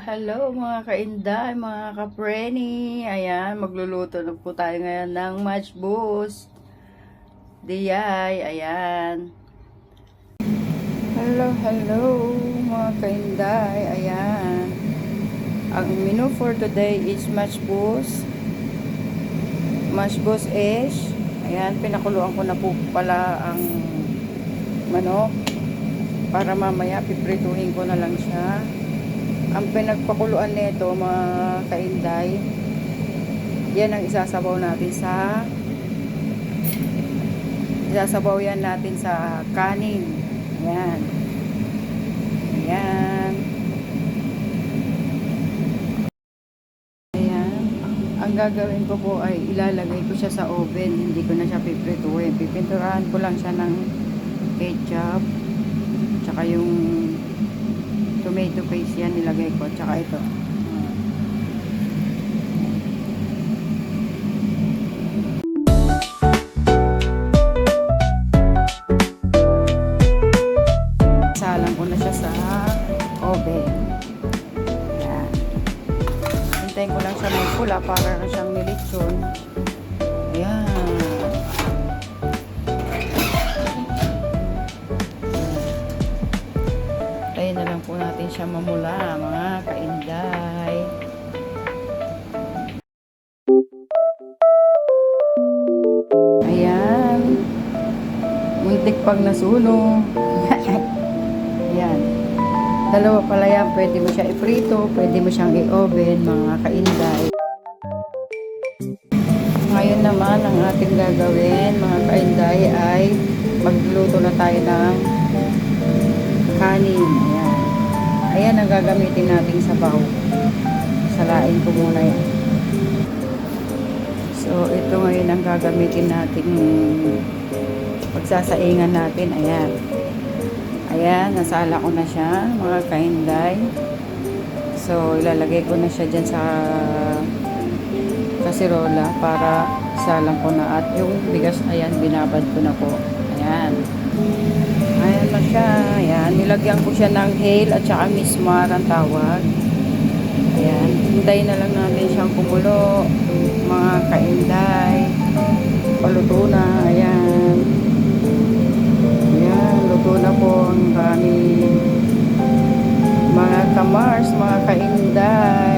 Hello mga kainday, mga kapreni. Ayan, magluluto na po tayo ngayon ng match boost. Diyay, ayan. Hello mga kainday, ayan. Ang menu for today is match boost. Match boost is, ayan, pinakuluan ko na po pala ang manok. Para mamaya piprituhin ko na lang siya. Ang pinagpakuluan nito mga kainday, yan ang isasabaw yan natin sa kanin. Ayan. Ayan. Ayan. Ang gagawin ko po ay ilalagay ko siya sa oven. Hindi ko na siya piprituhin. Pipinturahan ko lang siya ng ketchup. Tsaka yung tomato paste yan nilagay ko, tsaka ito. Salang ko na siya sa oven. Yan. Hintayin ko lang siya magpula para siyang nilitsyon. Yan. Tayo na lang po natin siya mamula, mga kainday. Ayan. Muntik pag nasunog. Ayan. Dalawa pala yan. Pwede mo siya iprito, pwede mo siyang i-oven, mga kainday. Ngayon naman, ang ating gagawin, mga kainday, ay magluluto na tayo ng kanin. Ayan. Ayan ang gagamitin nating sabaw. Salain ko muna yan. So, ito ngayon ang gagamitin nating pagsasaingan natin. Ayan. Ayan, nasala ko na siya, mga kainday. So, ilalagay ko na siya dyan sa kasirola para salang ko na. At yung bigas, ayan, binabad ko na po. Ayan. Ayan na siya. Ayan. Nilagyan ko siya ng hale at saka mismar ang tawag. Ayan. Hintayin na lang natin siyang kumulo. Mga kainday. Paluto na. Ayan. Ayan. Luto na po ang kanin. Mga kamars, mga kainday.